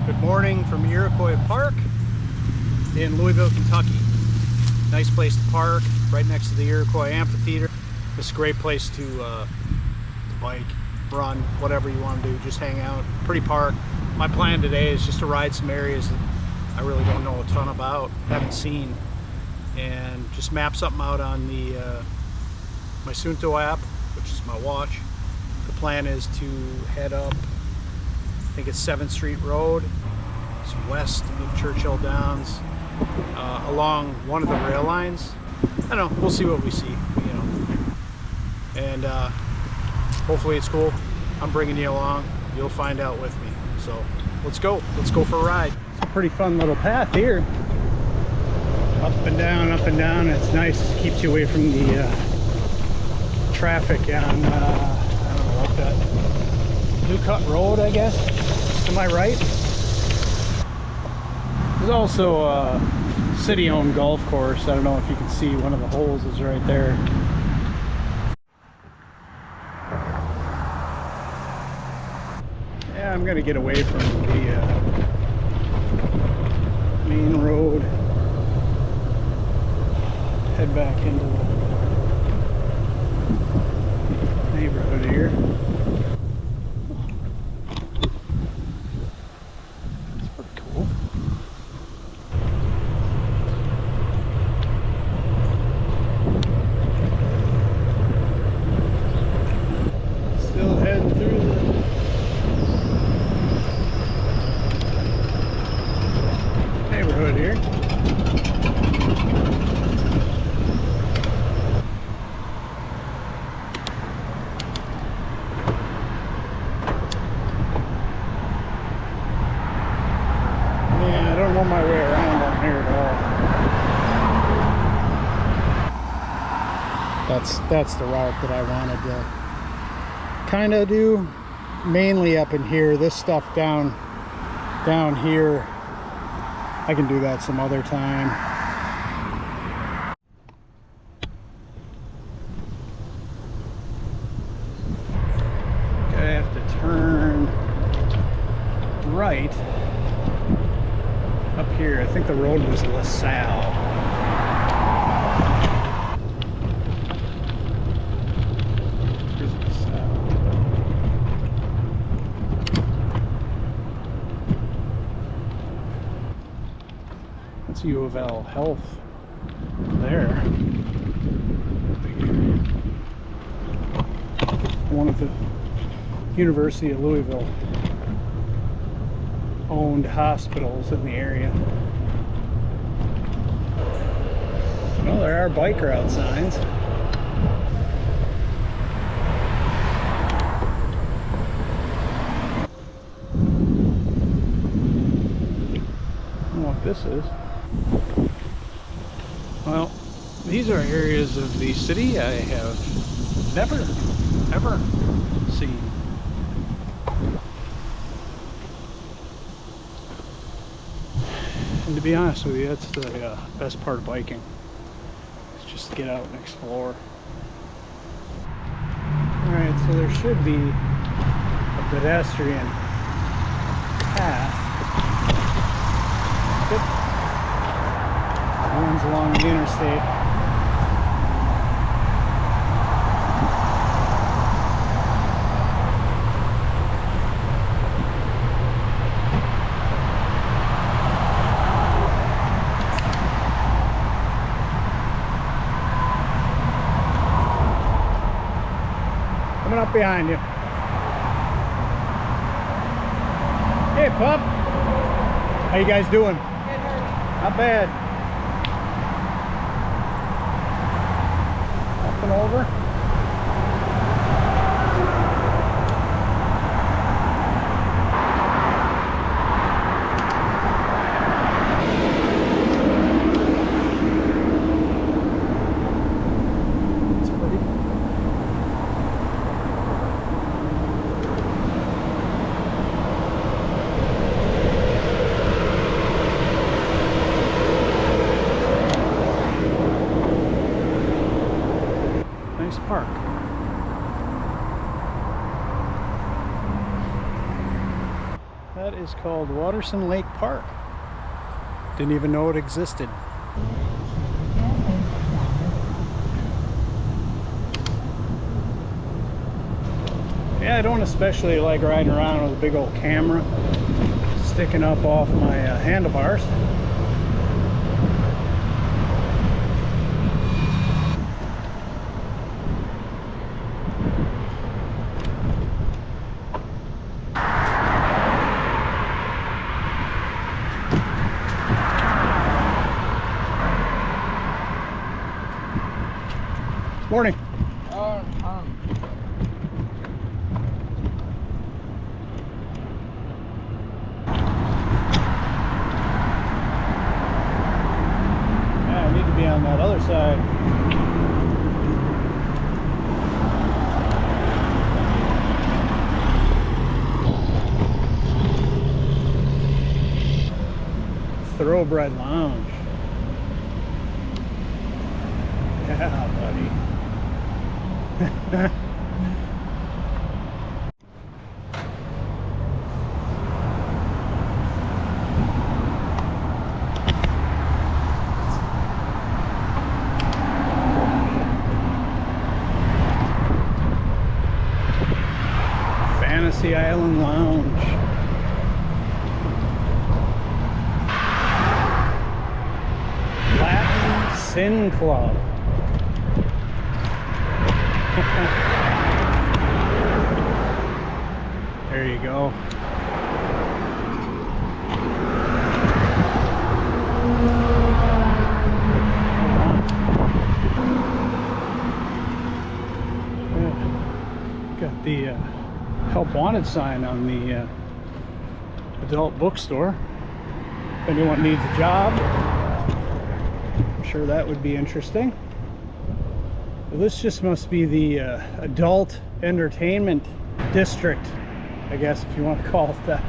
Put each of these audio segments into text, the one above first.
Good morning from Iroquois Park in Louisville, Kentucky. Nice place to park, right next to the Iroquois Amphitheater. It's a great place to bike, run, whatever you want to do, just hang out. Pretty park. My plan today is just to ride some areas that I really don't know a ton about, haven't seen, and just map something out on the my Sunto app, which is my watch. The plan is to head up, I think it's 7th Street Road. It's west of Churchill Downs, along one of the rail lines. I don't know, we'll see what we see, you know. And hopefully it's cool. I'm bringing you along. You'll find out with me. So let's go for a ride. It's a pretty fun little path here. Up and down, up and down. It's nice, it keeps you away from the traffic on, I don't know what that, New Cut Road, I guess, to my right. There's also a city-owned golf course. I don't know if you can see, one of the holes is right there. Yeah, I'm gonna get away from the main road, head back into the neighborhood here. That's pretty cool. Still heading through the neighborhood here. Yeah, I don't know my way around down here at all. That's the route that I wanted to kind of do, mainly up in here. This stuff down here, I can do that some other time. Okay, I have to turn right up here. I think the road was LaSalle. Here's LaSalle. That's U of L Health there. One of the University of Louisville owned hospitals in the area. Well, there are bike route signs. I don't know what this is. Well, these are areas of the city I have never, ever seen. And to be honest with you, that's the best part of biking. It's just to get out and explore. Alright, so there should be a pedestrian path that runs along the interstate. Coming up behind you. Hey, pup. How you guys doing? Good. Not bad. Up and over. Nice park. That is called Waterson Lake Park. Didn't even know it existed. Yeah, I don't especially like riding around with a big old camera sticking up off my handlebars. Morning. Yeah, I need to be on that other side. Thoroughbred Lounge. Yeah, buddy. Fantasy Island Lounge. Latin Sin Club. There you go. Got the help wanted sign on the adult bookstore. If anyone needs a job, I'm sure that would be interesting. Well, this just must be the adult entertainment district, I guess, if you want to call it that.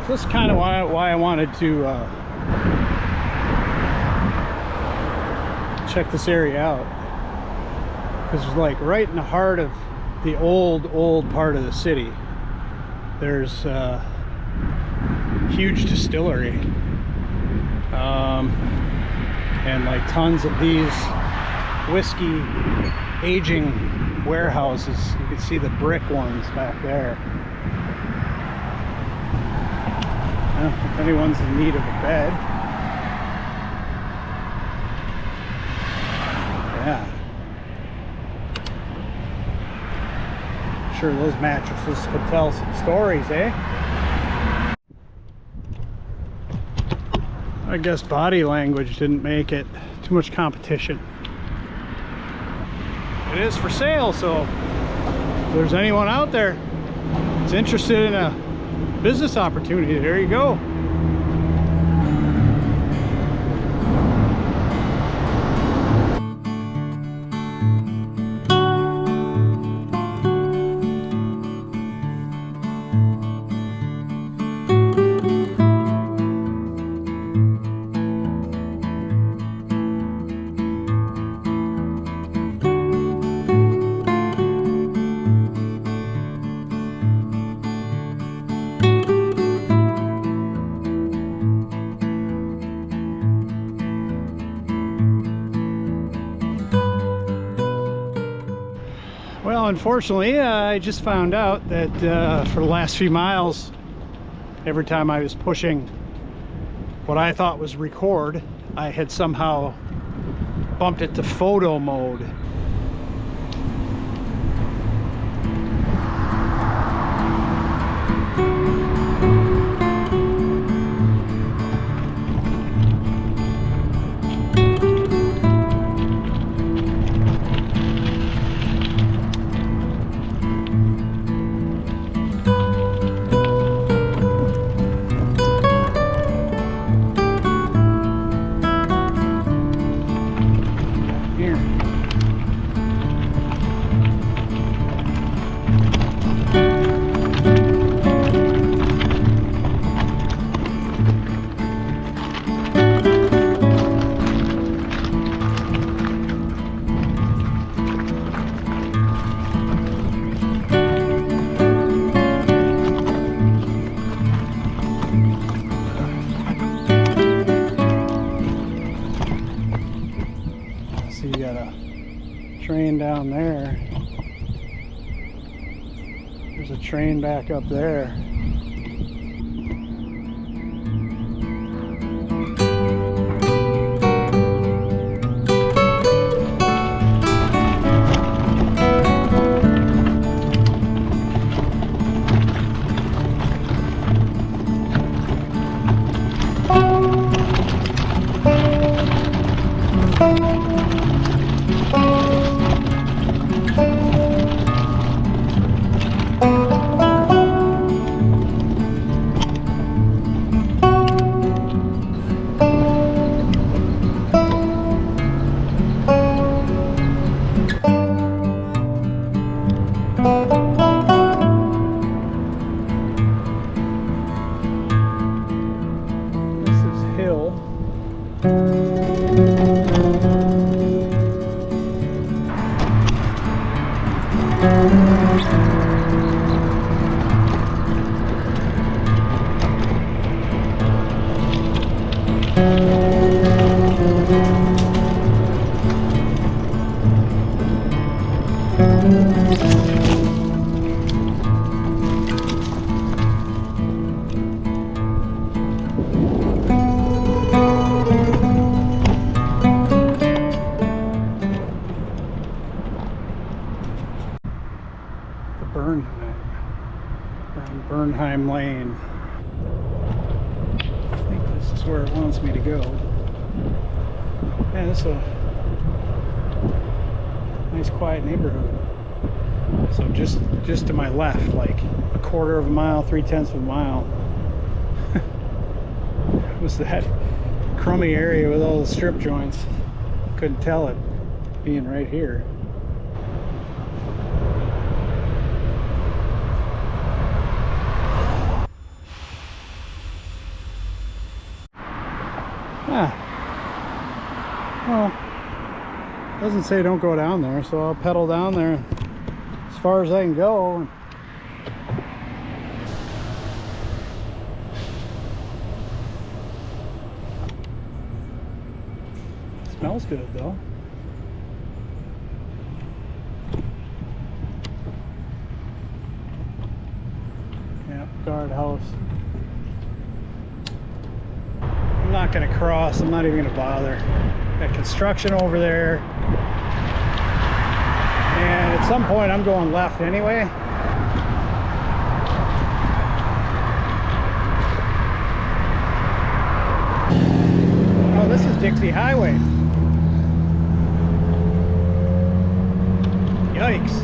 So that's kind of why I wanted to check this area out, because it's like right in the heart of the old part of the city. There's a huge distillery, and like tons of these whiskey aging warehouses. You can see the brick ones back there. Well, if anyone's in need of a bed, yeah, sure those mattresses could tell some stories, eh? I guess body language didn't make it. Too much competition. It is for sale, so if there's anyone out there that's interested in a business opportunity, there you go. Well, unfortunately, I just found out that for the last few miles, every time I was pushing what I thought was record, I had somehow bumped it to photo mode. train down there. There's a train back up there. Bernheim Lane. I think this is where it wants me to go. Yeah, this is a nice quiet neighborhood. So just to my left, like a quarter of a mile, 3/10 of a mile, was that crummy area with all the strip joints. Couldn't tell it being right here. Well, doesn't say don't go down there, so I'll pedal down there as far as I can go. Smells good though. Yeah, guardhouse. I'm not going to cross. I'm not even going to bother. Got construction over there. And at some point I'm going left anyway. Oh, this is Dixie Highway. Yikes.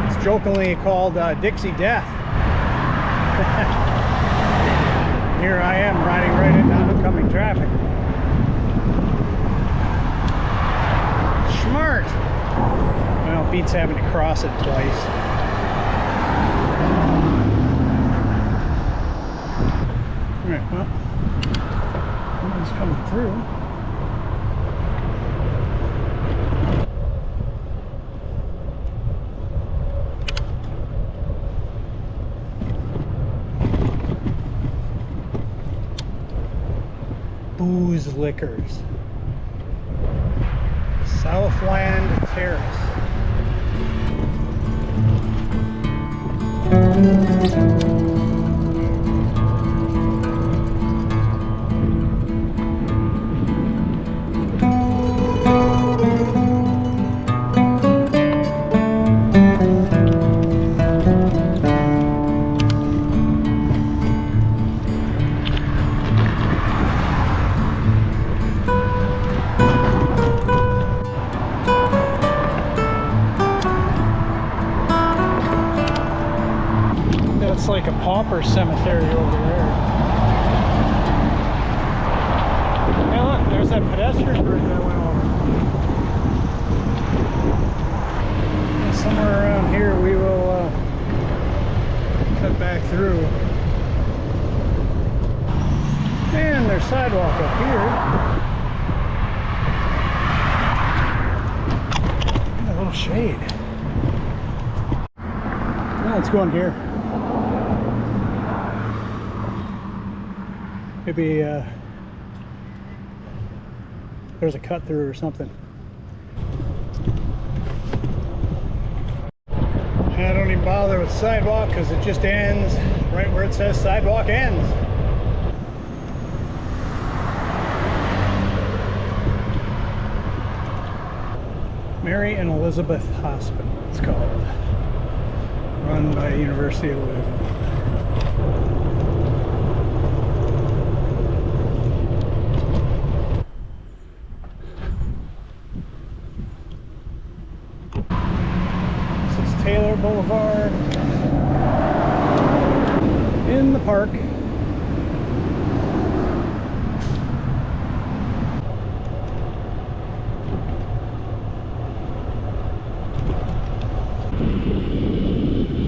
It's jokingly called Dixie Death. Here I am riding right into oncoming traffic. Smart. Well, beats having to cross it twice. Alright, well, someone's coming through. Booze Liquors, Southland Terrace. It's like a pauper cemetery over there. Hey look, there's that pedestrian bridge that went over. And somewhere around here we will cut back through. And there's sidewalk up here. And a little shade. Well, let's go in here. Maybe there's a cut through or something. I don't even bother with sidewalk because it just ends right where it says sidewalk ends. Mary and Elizabeth Hospital, it's called. Run by University of Louisville. This is Taylor Boulevard in the park.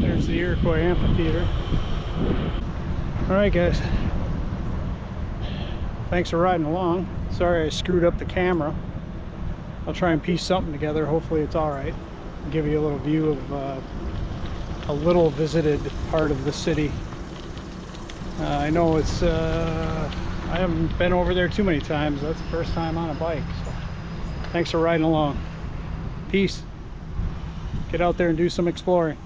There's the Iroquois Amphitheater. Alright guys, thanks for riding along. Sorry I screwed up the camera. I'll try and piece something together. Hopefully it's alright. Give you a little view of a little visited part of the city. I know it's I haven't been over there too many times. That's the first time on a bike. So thanks for riding along. Peace. Get out there and do some exploring.